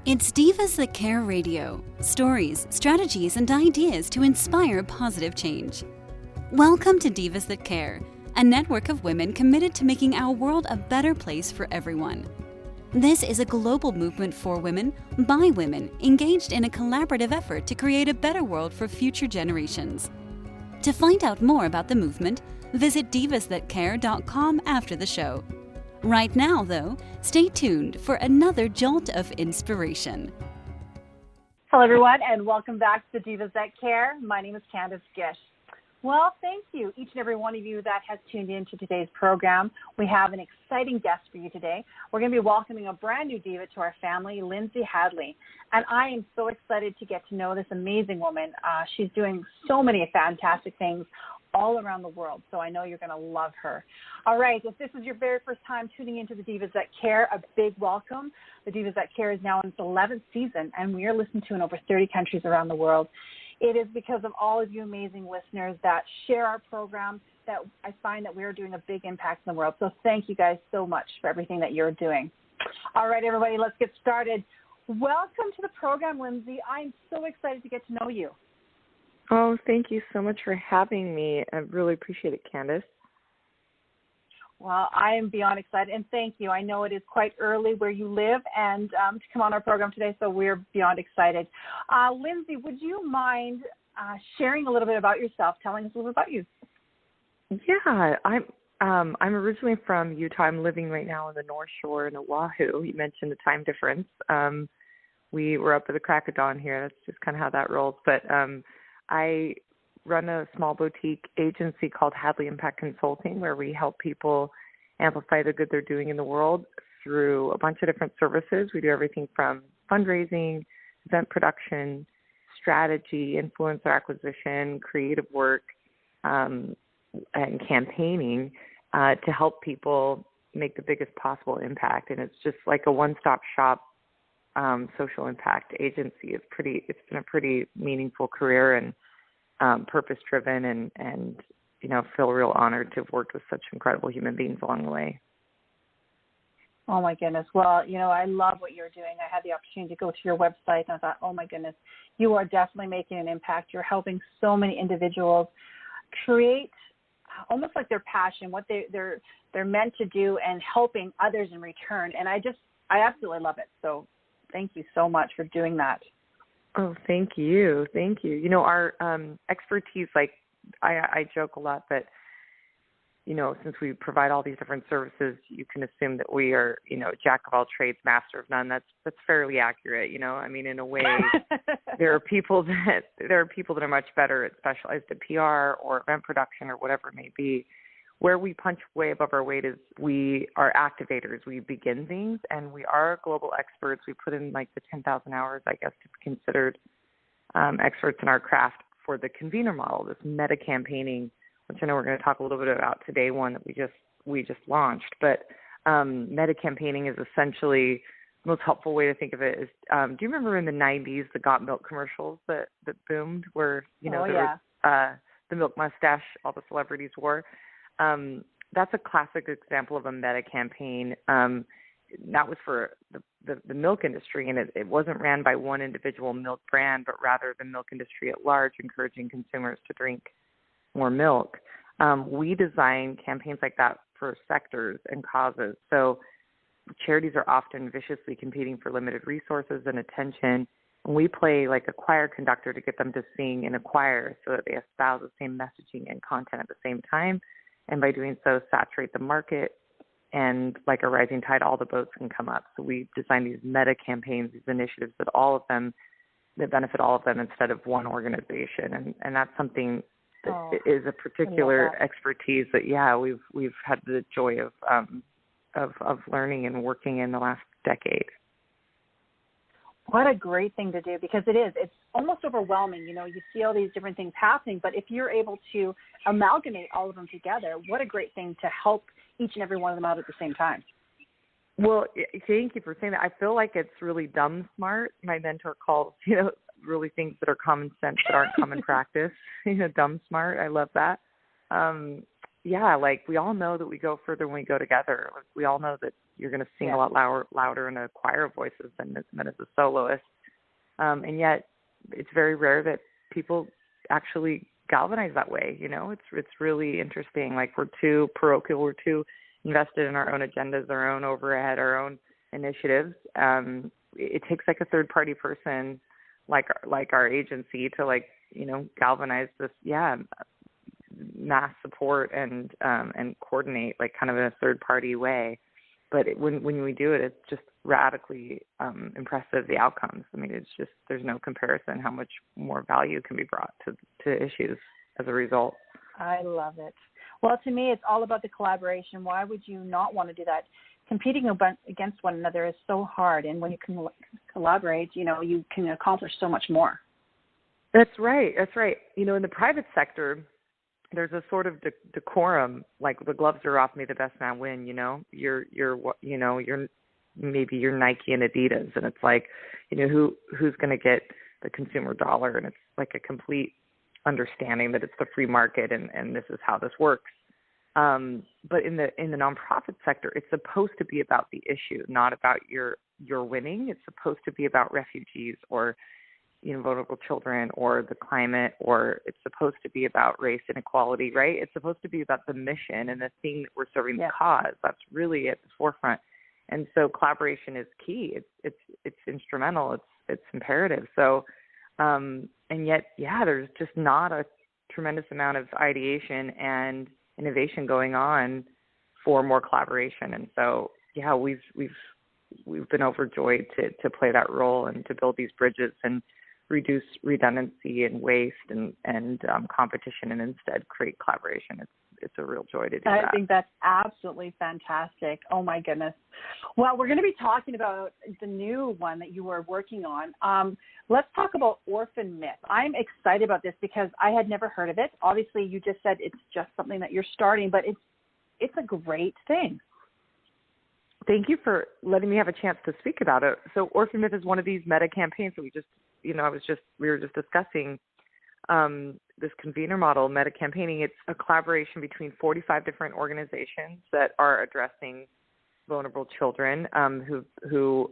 It's Divas That Care Radio. Stories, strategies, and ideas to inspire positive change. Welcome to Divas That Care, a network of women committed to making our world a better place for everyone. This is a global movement for women, by women, engaged in a collaborative effort to create a better world for future generations. To find out more about the movement, visit divasthatcare.com after the show. Right now, though, stay tuned for another jolt of inspiration. Hello, everyone, and welcome back to Divas That Care. My name is Candace Gish. Well, thank you, each and every one of you that has tuned in to today's program. We have an exciting guest for you today. We're going to be welcoming a brand new diva to our family, Lindsay Hadley. And I am so excited to get to know this amazing woman. She's doing so many fantastic things all around the world, so I know you're going to love her. All right, if this is your very first time tuning into the Divas That Care, a big welcome. The Divas That Care is now in its 11th season, and we are listened to in over 30 countries around the world. It is because of all of you amazing listeners that share our program that I find that we're doing a big impact in the world. So thank you guys so much for everything that you're doing. All right, everybody, let's get started. Welcome to the program, Lindsay. I'm so excited to get to know you. Oh, thank you so much for having me. I really appreciate it, Candace. Well, I am beyond excited, and thank you. I know it is quite early where you live and to come on our program today, so we're beyond excited. Lindsay, would you mind sharing a little bit about yourself, telling us a little bit about you? Yeah, I'm originally from Utah. I'm living right now on the North Shore in Oahu. You mentioned the time difference. We were up at the crack of dawn here. That's just kind of how that rolls. But I run a small boutique agency called Hadley Impact Consulting, where we help people amplify the good they're doing in the world through a bunch of different services. We do everything from fundraising, event production, strategy, influencer acquisition, creative work, and campaigning to help people make the biggest possible impact. And it's just like a one-stop shop social impact agency. It's been a pretty meaningful career and purpose-driven, and feel real honored to have worked with such incredible human beings along the way. Oh my goodness! Well, I love what you're doing. I had the opportunity to go to your website, and I thought, oh my goodness, you are definitely making an impact. You're helping so many individuals create almost like their passion, what they're meant to do, and helping others in return. And I absolutely love it. So thank you so much for doing that. Oh, thank you. Thank you. Our expertise, like I joke a lot, but, since we provide all these different services, you can assume that we are, jack of all trades, master of none. That's fairly accurate. In a way, there are people that are much better at specialized at PR or event production or whatever it may be. Where we punch way above our weight is we are activators. We begin things, and we are global experts. We put in like the 10,000 hours, I guess, to be considered experts in our craft for the convener model, this meta campaigning, which I know we're going to talk a little bit about today, one that we just launched. But meta campaigning is essentially the most helpful way to think of it is, do you remember in the 90s the Got Milk commercials that boomed where, the milk mustache all the celebrities wore? That's a classic example of a meta campaign. That was for the milk industry, and it wasn't ran by one individual milk brand, but rather the milk industry at large, encouraging consumers to drink more milk. We design campaigns like that for sectors and causes. So charities are often viciously competing for limited resources and attention, and we play like a choir conductor to get them to sing in a choir so that they espouse the same messaging and content at the same time. And by doing so, saturate the market, and like a rising tide, all the boats can come up. So we design these meta campaigns, these initiatives that benefit all of them instead of one organization. And that's something that is a particular expertise that, we've had the joy of learning and working in the last decade. What a great thing to do, because it's almost overwhelming. You see all these different things happening, but if you're able to amalgamate all of them together, what a great thing to help each and every one of them out at the same time. Well, thank you for saying that. I feel like it's really dumb smart. My mentor calls, really things that are common sense that aren't common practice, dumb smart. I love that. Like we all know that we go further when we go together. We all know that You're going to sing a lot louder in a choir of voices than as a soloist. And yet it's very rare that people actually galvanize that way. It's really interesting. Like, we're too parochial, we're too invested in our own agendas, our own overhead, our own initiatives. It takes like a third party person like our agency to galvanize this mass support and coordinate like kind of in a third party way. But when we do it, it's just radically impressive, the outcomes. I mean, it's just, there's no comparison how much more value can be brought to issues as a result. I love it. Well, to me, it's all about the collaboration. Why would you not want to do that? Competing against one another is so hard. And when you can collaborate, you can accomplish so much more. That's right. In the private sector, there's a sort of decorum, like the gloves are off, may the best man win. You're maybe you're Nike and Adidas, and it's like, who's going to get the consumer dollar, and it's like a complete understanding that it's the free market and this is how this works. But in the nonprofit sector, it's supposed to be about the issue, not about your winning. It's supposed to be about refugees or vulnerable children or the climate, or it's supposed to be about race inequality, right? It's supposed to be about the mission and the thing that we're serving, the cause. That's really at the forefront. And so collaboration is key. It's instrumental. It's imperative. So, and yet, there's just not a tremendous amount of ideation and innovation going on for more collaboration. And so, we've been overjoyed to play that role and to build these bridges and reduce redundancy and waste and competition, and instead create collaboration. It's a real joy to do that. I think that's absolutely fantastic. Oh my goodness. Well, we're going to be talking about the new one that you are working on. Let's talk about Orphan Myth. I'm excited about this because I had never heard of it. Obviously, you just said it's just something that you're starting, but it's a great thing. Thank you for letting me have a chance to speak about it. So Orphan Myth is one of these meta campaigns that we were just discussing this convener model, meta campaigning. It's a collaboration between 45 different organizations that are addressing vulnerable children who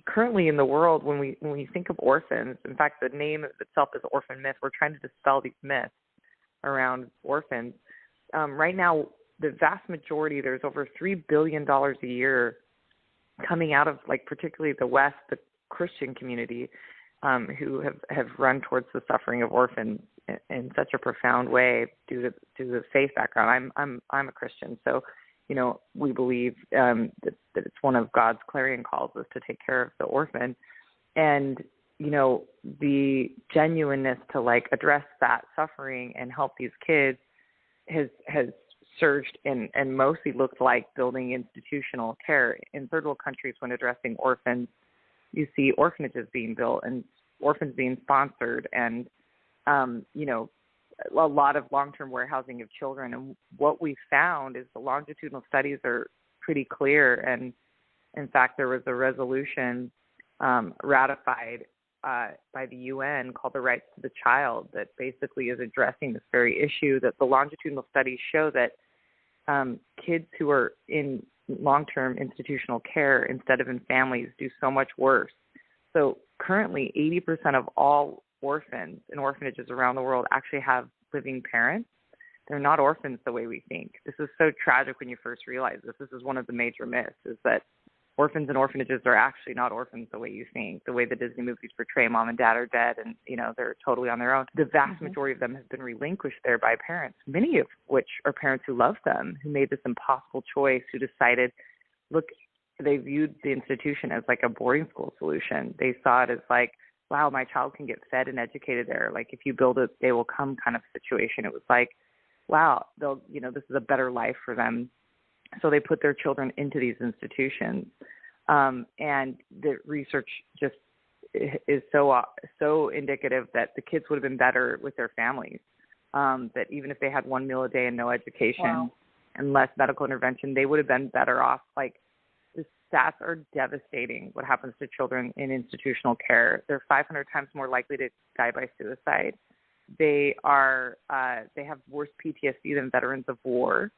currently in the world, when we think of orphans, in fact, the name itself is Orphan Myth. We're trying to dispel these myths around orphans. Right now, the vast majority, there's over $3 billion a year coming out of, particularly the West, the Christian community, who have run towards the suffering of orphans in such a profound way due to the faith background. I'm a Christian, so we believe that it's one of God's clarion calls is to take care of the orphan, and the genuineness to address that suffering and help these kids has surged and mostly looked like building institutional care in third world countries. When addressing orphans, you see orphanages being built and orphans being sponsored, and a lot of long-term warehousing of children. And what we found is the longitudinal studies are pretty clear. And in fact, there was a resolution ratified by the UN called the Rights to the Child that basically is addressing this very issue, that the longitudinal studies show that kids who are in long-term institutional care instead of in families do so much worse. So currently 80% of all orphans in orphanages around the world actually have living parents. They're not orphans the way we think. This is so tragic when you first realize this. This is one of the major myths, is that orphans and orphanages are actually not orphans the way you think, the way the Disney movies portray mom and dad are dead and, they're totally on their own. The vast majority of them have been relinquished there by parents, many of which are parents who love them, who made this impossible choice, who decided, look, they viewed the institution as like a boarding school solution. They saw it as like, wow, my child can get fed and educated there. Like if you build it, they will come kind of situation. It was like, wow, they'll, this is a better life for them. So they put their children into these institutions. And the research just is so indicative that the kids would have been better with their families. That even if they had one meal a day and no education and less medical intervention, they would have been better off. Like the stats are devastating. What happens to children in institutional care? They're 500 times more likely to die by suicide. They have worse PTSD than veterans of war.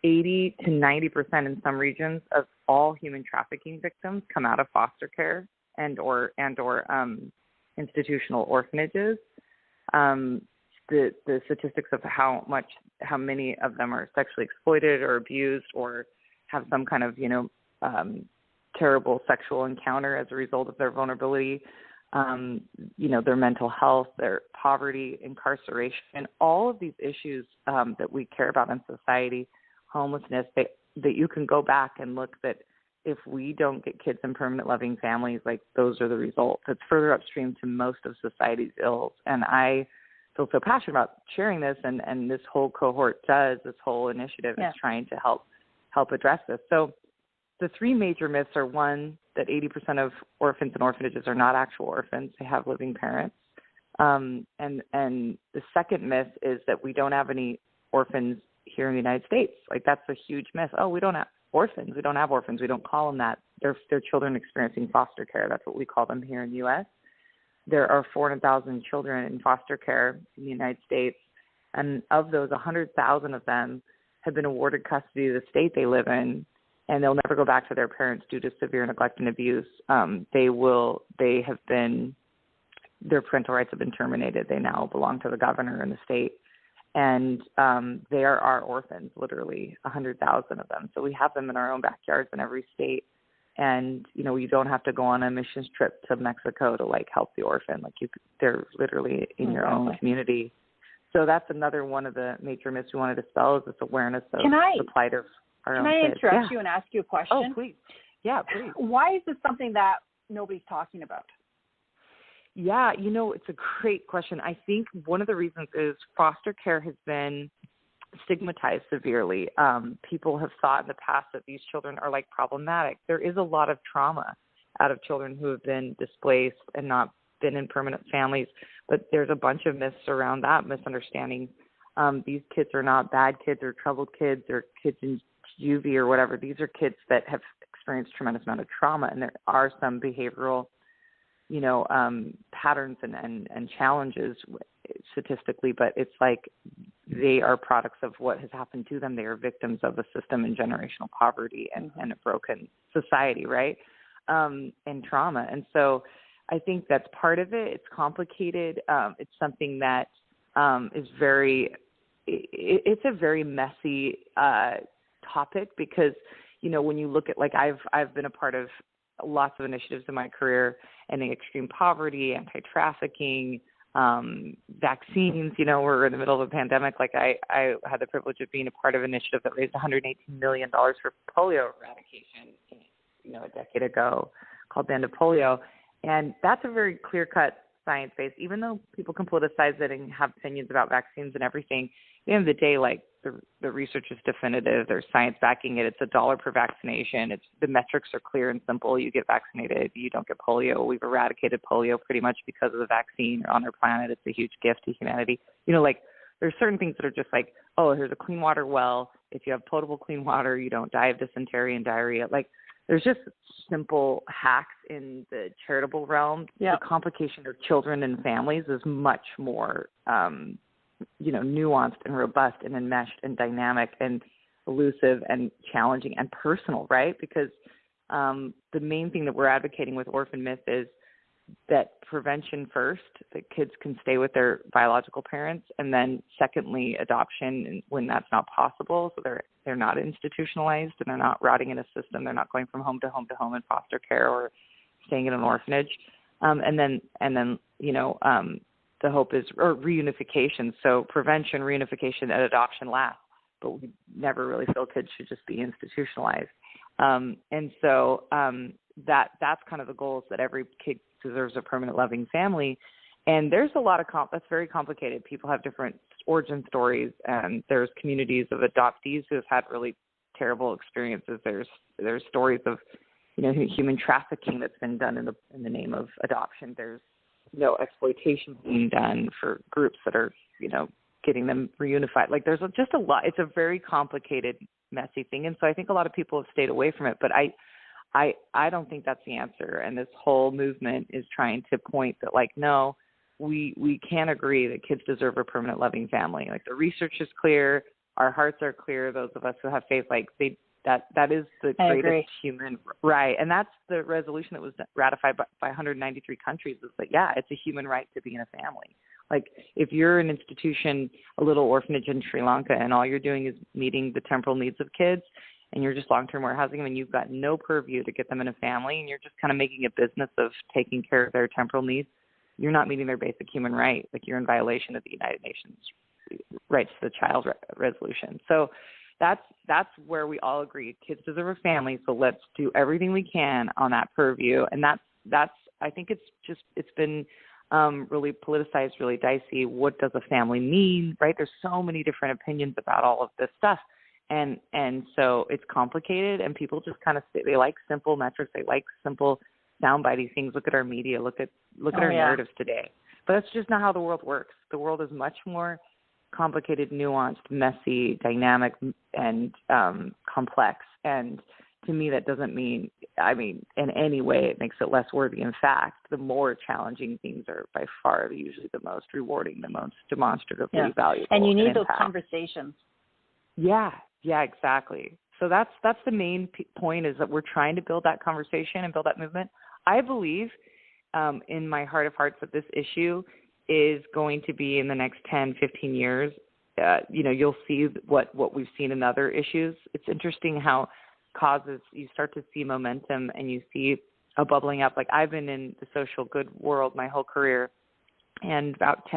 80 to 90% in some regions of all human trafficking victims come out of foster care and or institutional orphanages. The statistics of how many of them are sexually exploited or abused or have some kind of, terrible sexual encounter as a result of their vulnerability, their mental health, their poverty, incarceration, all of these issues that we care about in society, homelessness, that you can go back and look that if we don't get kids in permanent loving families, like those are the results. It's further upstream to most of society's ills. And I feel so passionate about sharing this, and this whole cohort this whole initiative is trying to help address this. So the three major myths are, one, that 80% of orphans and orphanages are not actual orphans. They have living parents. And the second myth is that we don't have any orphans here in the United States. Like, that's a huge myth. Oh, we don't have orphans. We don't have orphans. We don't call them that. They're children experiencing foster care. That's what we call them here in the U.S. There are 400,000 children in foster care in the United States, and of those, 100,000 of them have been awarded custody of the state they live in, and they'll never go back to their parents due to severe neglect and abuse. Their parental rights have been terminated. They now belong to the governor in the state, and they are our orphans, literally 100,000 of them. So we have them in our own backyards in every state. And, you don't have to go on a missions trip to Mexico to help the orphan. They're literally in your own community. So that's another one of the major myths we wanted to dispel, is this awareness of the plight of our own kids. Can I interrupt you and ask you a question? Oh, please. Yeah, please. Why is this something that nobody's talking about? Yeah, it's a great question. I think one of the reasons is foster care has been stigmatized severely. People have thought in the past that these children are problematic. There is a lot of trauma out of children who have been displaced and not been in permanent families, but there's a bunch of myths around that, misunderstanding. These kids are not bad kids or troubled kids or kids in juvie or whatever. These are kids that have experienced tremendous amount of trauma, and there are some behavioral patterns and challenges statistically, but it's they are products of what has happened to them. They are victims of a system and generational poverty and a broken society, right? And trauma. And so I think that's part of it. It's complicated. It's something that is it's a very messy topic, because, when you look at, I've been a part of lots of initiatives in my career, ending extreme poverty, anti-trafficking, vaccines. We're in the middle of a pandemic. I had the privilege of being a part of an initiative that raised $118 million for polio eradication, a decade ago, called End of Polio. And that's a very clear-cut science-based, even though people can politicize it and have opinions about vaccines and everything. At the end of the day, the research is definitive. There's science backing it. It's $1 per vaccination. The metrics are clear and simple. You get vaccinated, you don't get polio. We've eradicated polio pretty much because of the vaccine on our planet. It's a huge gift to humanity. There's certain things that are just here's a clean water well. If you have potable clean water, you don't die of dysentery and diarrhea. There's just simple hacks in the charitable realm. Yeah. The complication of children and families is much more nuanced and robust and enmeshed and dynamic and elusive and challenging and personal, right? Because the main thing that we're advocating with Orphan Myth is that prevention first, that kids can stay with their biological parents, and then secondly, adoption when that's not possible. So they're not institutionalized and they're not rotting in a system. They're not going from home to home to home in foster care or staying in an orphanage. And then the hope is reunification. So prevention, reunification, and adoption last, but we never really feel kids should just be institutionalized. And so that's kind of the goal, is that every kid deserves a permanent loving family. And there's a lot of that's very complicated. People have different origin stories, and there's communities of adoptees who have had really terrible experiences. There's stories of human trafficking that's been done in the name of adoption. There's exploitation being done for groups that are getting them reunified. There's just a lot. It's a very complicated, messy thing, and so I think a lot of people have stayed away from it. But I don't think that's the answer. And this whole movement is trying to point that no, we can agree that kids deserve a permanent loving family. The research is clear. our hearts are clear. Those of us who have faith, like that is the greatest human right. And that's the resolution that was ratified by 193 countries, is that, yeah, it's a human right to be in a family. Like, if you're an institution, a little orphanage in Sri Lanka, and all you're doing is meeting the temporal needs of kids, and you're just long-term warehousing them, and you've got no purview to get them in a family, and you're just kind of making a business of taking care of their temporal needs, you're not meeting their basic human right. Like, you're in violation of the United Nations rights to the child resolution. So that's where we all agree. Kids deserve a family, so let's do everything we can on that purview. And that's I think it's been really politicized, really dicey. What does a family mean, right? There's so many different opinions about all of this stuff. And so it's complicated, and people just kind of they like simple metrics. They like simple soundbitey things. Look at our media. Look at our narratives today. But that's just not how the world works. The world is much more complicated, nuanced, messy, dynamic, and complex. And to me, that doesn't mean, in any way it makes it less worthy. In fact, the more challenging things are by far usually the most rewarding, the most demonstratively valuable. And you need those conversations. Yeah, exactly. So that's the main point, is that we're trying to build that conversation and build that movement. I believe in my heart of hearts that this issue is going to be, in the next 10, 15 years, you'll see what we've seen in other issues. It's interesting how causes, you start to see momentum and you see a bubbling up. Like, I've been in the social good world my whole career, and about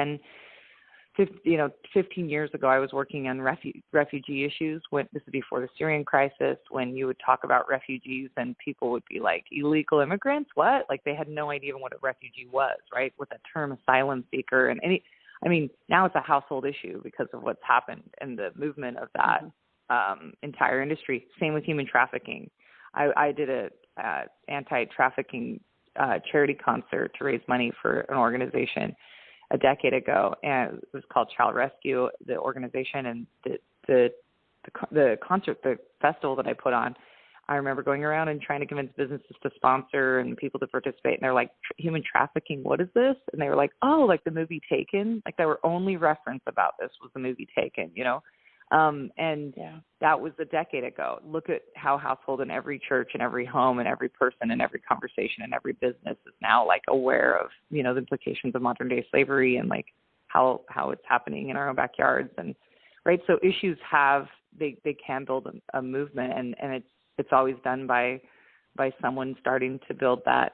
15 years ago, I was working on refugee issues. This is before the Syrian crisis, when you would talk about refugees and people would be like, illegal immigrants? What? Like, they had no idea what a refugee was, right? With the term asylum seeker. And now it's a household issue because of what's happened and the movement of that entire industry. Same with human trafficking. I did a anti-trafficking charity concert to raise money for an organization a decade ago, and it was called Child Rescue, the organization. And the concert, the festival that I put on, I remember going around and trying to convince businesses to sponsor and people to participate, and they're like, human trafficking, what is this? And they were like, oh, like the movie Taken. Like, their only reference about this was the movie Taken, that was a decade ago. Look at how household in every church and every home and every person and every conversation and every business is now, like, aware of, the implications of modern day slavery and, like, how it's happening in our own backyards. And right. So issues they can build a movement, and it's always done by someone starting to build that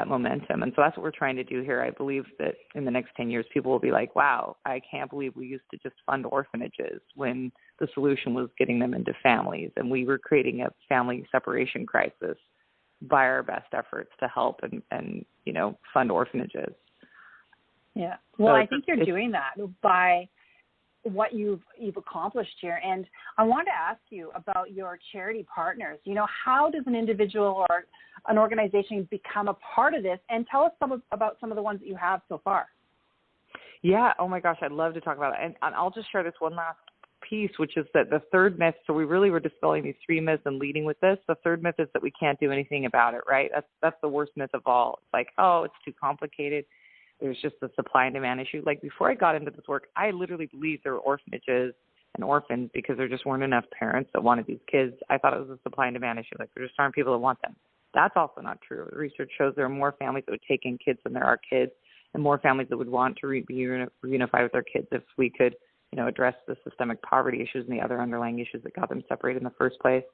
momentum. And so that's what we're trying to do here. I believe that in the next 10 years, people will be like, wow, I can't believe we used to just fund orphanages when the solution was getting them into families. And we were creating a family separation crisis by our best efforts to help and fund orphanages. Yeah. Well, I think you're doing that by what you've accomplished here. And I want to ask you about your charity partners. How does an individual or an organization become a part of this? And tell us about some of the ones that you have so far. Yeah. Oh my gosh, I'd love to talk about it. And I'll just share this one last piece, which is that the third myth, so we really were dispelling these three myths and leading with this. The third myth is that we can't do anything about it, right? That's the worst myth of all. It's like, oh, it's too complicated. There's just a supply and demand issue. Like, before I got into this work, I literally believed there were orphanages and orphans because there just weren't enough parents that wanted these kids. I thought it was a supply and demand issue. Like, there just aren't people that want them. That's also not true. The research shows there are more families that would take in kids than there are kids, and more families that would want to be reunified with their kids if we could, address the systemic poverty issues and the other underlying issues that got them separated in the first place.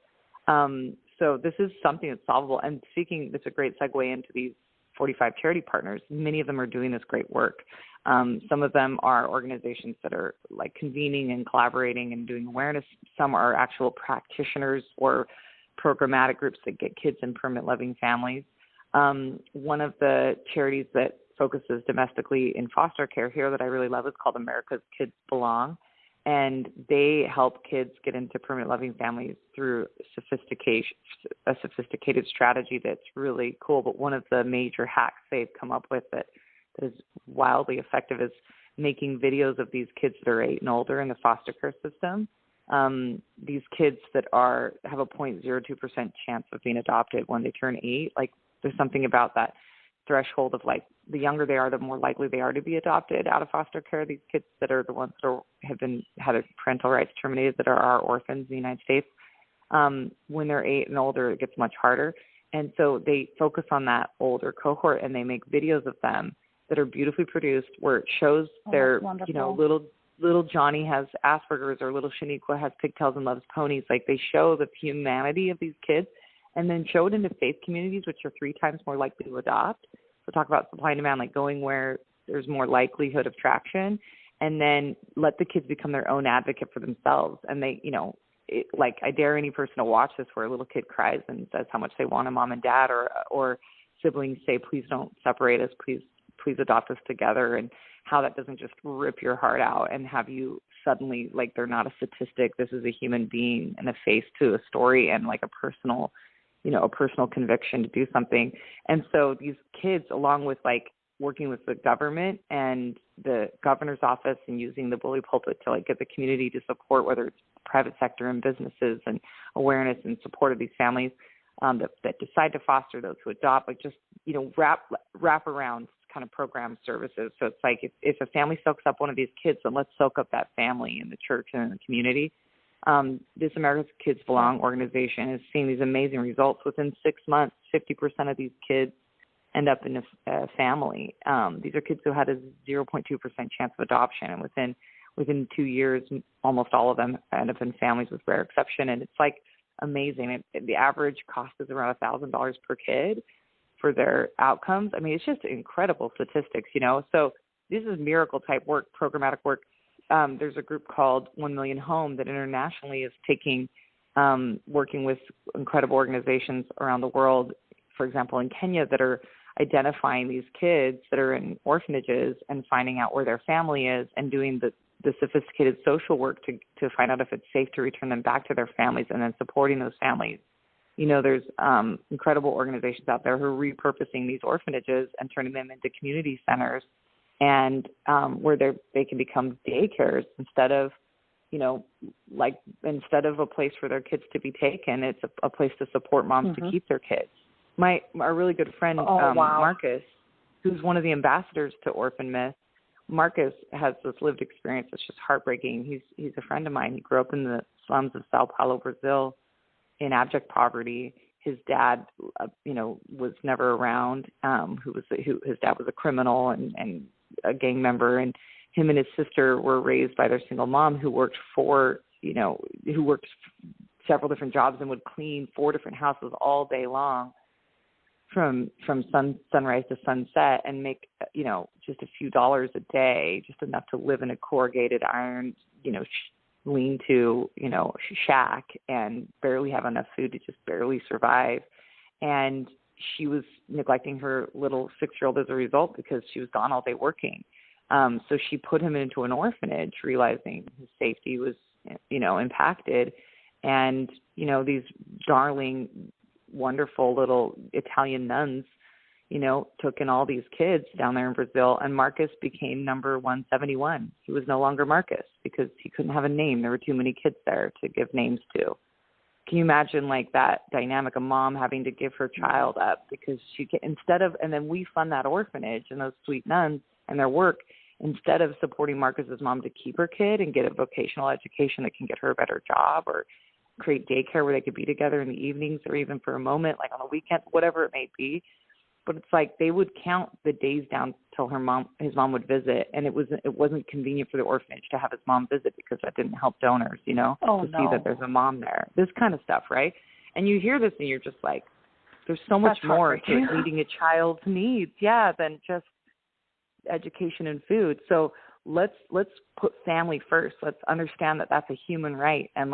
So this is something that's solvable. And it's a great segue into these 45 charity partners. Many of them are doing this great work. Some of them are organizations that are, like, convening and collaborating and doing awareness. Some are actual practitioners or programmatic groups that get kids in permanent living families. One of the charities that focuses domestically in foster care here that I really love is called America's Kids Belong. And they help kids get into permanent loving families through a sophisticated strategy that's really cool. But one of the major hacks they've come up with that is wildly effective is making videos of these kids that are 8 and older in the foster care system. These kids that have a 0.02% chance of being adopted when they turn 8. Like, there's something about that threshold of like the younger they are, the more likely they are to be adopted out of foster care. These kids that are the ones that have had their parental rights terminated, that are our orphans in the United States, when they're 8 and older, it gets much harder. And so they focus on that older cohort, and they make videos of them that are beautifully produced, where it shows their, little Johnny has Asperger's, or little Shaniqua has pigtails and loves ponies. Like, they show the humanity of these kids, and then show it into faith communities, which are 3 times more likely to adopt. So talk about supply and demand, like going where there's more likelihood of traction, and then let the kids become their own advocate for themselves. And they, like, I dare any person to watch this, where a little kid cries and says how much they want a mom and dad, or siblings say, please don't separate us, please adopt us together, and how that doesn't just rip your heart out and have you suddenly, like, they're not a statistic. This is a human being and a face to a story, and like a personal conviction to do something. And so these kids, along with like working with the government and the governor's office and using the bully pulpit to like get the community to support, whether it's private sector and businesses, and awareness and support of these families that decide to foster, those who adopt, like just, wrap around kind of program services. So it's like, if a family soaks up one of these kids, then let's soak up that family in the church and in the community. This America's Kids Belong organization has seen these amazing results. Within 6 months, 50% of these kids end up in a family. These are kids who had a 0.2% chance of adoption, and within 2 years, almost all of them end up in families, with rare exception. And it's like amazing. The average cost is around $1,000 per kid for their outcomes. I mean, it's just incredible statistics, So this is miracle type work, programmatic work. There's a group called 1 Million Home that internationally is working with incredible organizations around the world, for example, in Kenya, that are identifying these kids that are in orphanages and finding out where their family is, and doing the sophisticated social work to find out if it's safe to return them back to their families, and then supporting those families. There's incredible organizations out there who are repurposing these orphanages and turning them into community centers, and where they can become daycares instead of a place for their kids to be taken. It's a place to support moms to keep their kids. Our really good friend, Marcus, who's one of the ambassadors to Orphan Myth, Marcus has this lived experience that's just heartbreaking. He's a friend of mine. He grew up in the slums of Sao Paulo, Brazil, in abject poverty. His dad, was never around. His dad was a criminal and a gang member, and him and his sister were raised by their single mom, who worked several different jobs and would clean 4 different houses all day long, from sunrise to sunset, and make just a few dollars a day, just enough to live in a corrugated iron lean-to shack, and barely have enough food to just barely survive. And she was neglecting her little 6-year-old as a result, because she was gone all day working. So she put him into an orphanage, realizing his safety was impacted. And these darling, wonderful little Italian nuns took in all these kids down there in Brazil, and Marcus became number 171. He was no longer Marcus because he couldn't have a name. There were too many kids there to give names to. Can you imagine like that dynamic, a mom having to give her child up because and then we fund that orphanage and those sweet nuns and their work, instead of supporting Marcus's mom to keep her kid and get a vocational education that can get her a better job, or create daycare where they could be together in the evenings, or even for a moment, like on the weekend, whatever it may be. But it's like they would count the days down till his mom would visit, and it wasn't convenient for the orphanage to have his mom visit because that didn't help donors, see that there's a mom there. This kind of stuff, right? And you hear this and you're just like, there's so much more to meeting a child's needs, than just education and food. So let's put family first. Let's understand that that's a human right, and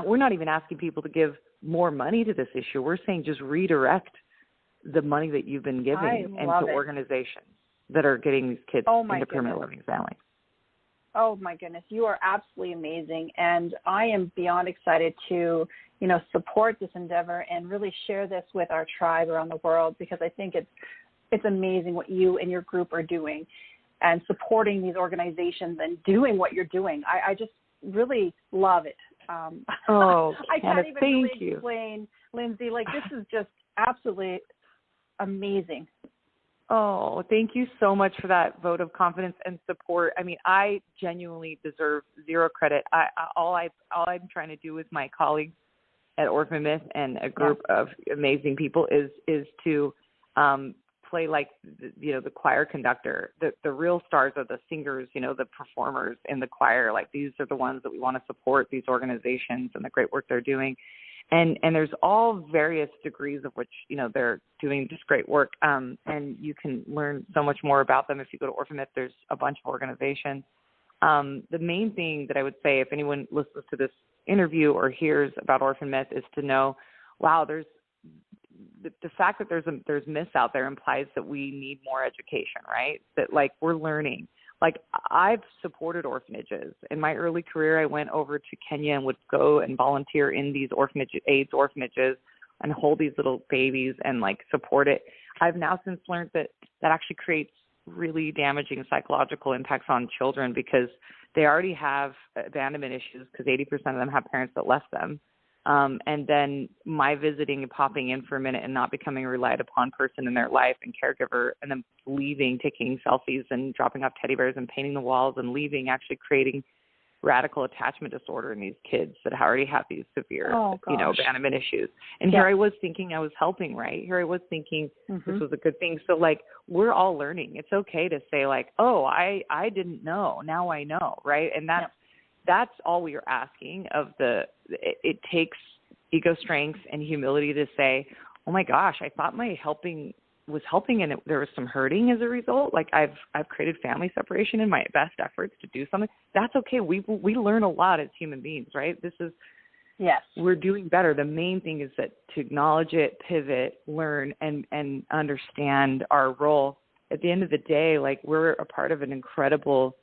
we're not even asking people to give more money to this issue. We're saying just redirect the money that you've been giving into organizations that are getting these kids into permanent living families. Oh my goodness, you are absolutely amazing, and I am beyond excited to, support this endeavor and really share this with our tribe around the world, because I think it's amazing what you and your group are doing, and supporting these organizations and doing what you're doing. I just really love it. I can't even really explain, Lindsay. Like, this is just absolutely amazing. Oh, thank you so much for that vote of confidence and support. I mean, I genuinely deserve zero credit. All I'm trying to do with my colleagues at Orphan Myth and a group of amazing people is to play like the choir conductor. The real stars are the singers, the performers in the choir. Like, these are the ones that we want to support, these organizations and the great work they're doing. And there's all various degrees of which, they're doing just great work. And you can learn so much more about them if you go to Orphan Myth. There's a bunch of organizations. The main thing that I would say, if anyone listens to this interview or hears about Orphan Myth, is to know, wow, there's the fact that there's myths out there implies that we need more education, right? That, like, we're learning. Like, I've supported orphanages. In my early career, I went over to Kenya and would go and volunteer in these AIDS orphanages and hold these little babies and, like, support it. I've now since learned that actually creates really damaging psychological impacts on children, because they already have abandonment issues because 80% of them have parents that left them. And then my visiting and popping in for a minute and not becoming a relied upon person in their life and caregiver, and then leaving, taking selfies and dropping off teddy bears and painting the walls and leaving, actually creating radical attachment disorder in these kids that already have these severe, abandonment issues. And here I was thinking I was helping, right? Here I was thinking this was a good thing. So, like, we're all learning. It's okay to say, like, oh, I didn't know. Now I know, right? And that's all we are asking of it takes ego strength and humility to say, oh my gosh, I thought my helping was helping and there was some hurting as a result. Like, I've created family separation in my best efforts to do something. That's okay. We learn a lot as human beings, right? We're doing better. The main thing is that to acknowledge it, pivot, learn, and understand our role. At the end of the day, like, we're a part of an incredible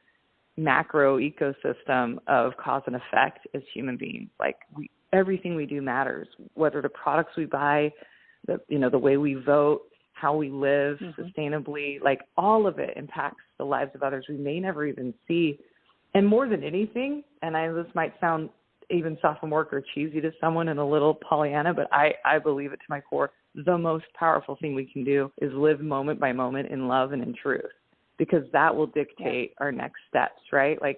macro ecosystem of cause and effect as human beings. Like, everything we do matters, whether the products we buy, the way we vote, how we live sustainably, like, all of it impacts the lives of others we may never even see. And more than anything, and this might sound even sophomoric or cheesy to someone and a little Pollyanna, but I believe it to my core, the most powerful thing we can do is live moment by moment in love and in truth, because that will dictate our next steps, right? Like,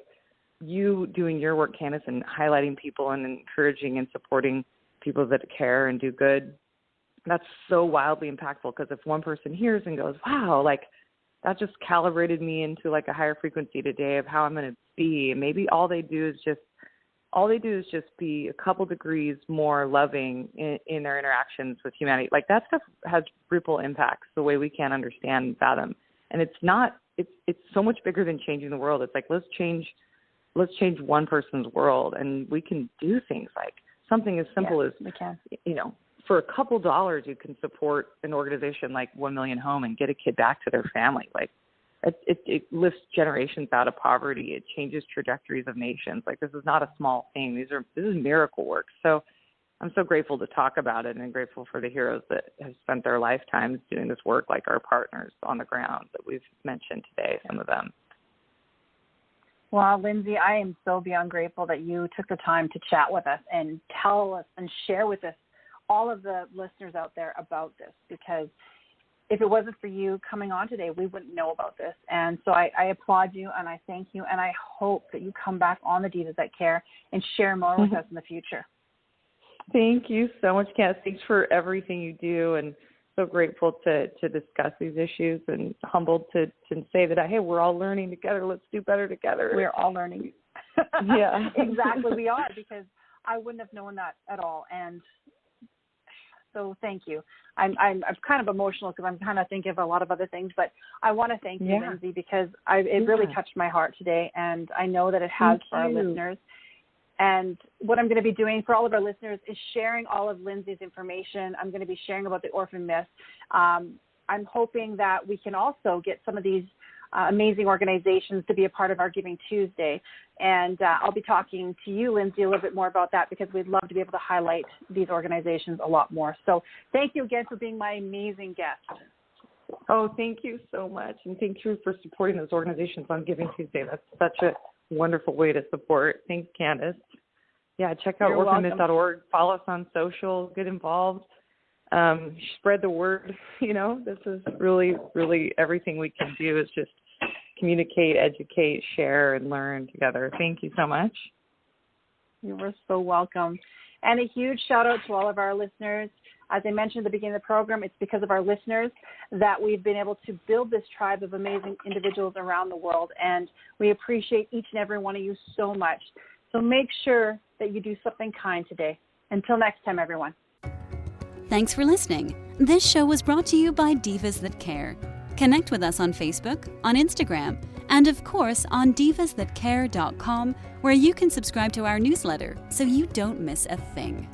you doing your work, Candace, and highlighting people and encouraging and supporting people that care and do good, that's so wildly impactful, because if one person hears and goes, wow, like, that just calibrated me into, like, a higher frequency today of how I'm going to be, and maybe all they do is just be a couple degrees more loving in their interactions with humanity. Like, that stuff has ripple impacts the way we can't understand and fathom. And it's so much bigger than changing the world. It's like, let's change one person's world, and we can do things like something as simple as, for a couple dollars, you can support an organization like 1 Million Home and get a kid back to their family. Like, it lifts generations out of poverty. It changes trajectories of nations. Like, this is not a small thing. This is miracle work. So I'm so grateful to talk about it, and grateful for the heroes that have spent their lifetimes doing this work, like our partners on the ground that we've mentioned today, some of them. Well, Lindsay, I am so beyond grateful that you took the time to chat with us and tell us and share with us, all of the listeners out there, about this, because if it wasn't for you coming on today, we wouldn't know about this. And so I applaud you, and I thank you, and I hope that you come back on the Divas That Care and share more with us in the future. Thank you so much, Candace. Thanks for everything you do, and so grateful to discuss these issues, and humbled to say that, hey, we're all learning together. Let's do better together. We're all learning. Yeah. Exactly, we are, because I wouldn't have known that at all. And so thank you. I'm kind of emotional because I'm kind of thinking of a lot of other things, but I want to thank you, Lindsay, because it really touched my heart today, and I know that it has for our listeners. And what I'm going to be doing for all of our listeners is sharing all of Lindsay's information. I'm going to be sharing about the Orphan Myth. I'm hoping that we can also get some of these amazing organizations to be a part of our Giving Tuesday. And I'll be talking to you, Lindsay, a little bit more about that, because we'd love to be able to highlight these organizations a lot more. So thank you again for being my amazing guest. Oh, thank you so much. And thank you for supporting those organizations on Giving Tuesday. That's such a wonderful way to support. Thanks, Candace. Yeah, check out orphanmyth.org. Follow us on social. Get involved. spread the word. This is really, really everything we can do is just communicate, educate, share, and learn together. Thank you so much. You were so welcome. And a huge shout out to all of our listeners. As I mentioned at the beginning of the program, it's because of our listeners that we've been able to build this tribe of amazing individuals around the world. And we appreciate each and every one of you so much. So make sure that you do something kind today. Until next time, everyone. Thanks for listening. This show was brought to you by Divas That Care. Connect with us on Facebook, on Instagram, and of course on divasthatcare.com, where you can subscribe to our newsletter so you don't miss a thing.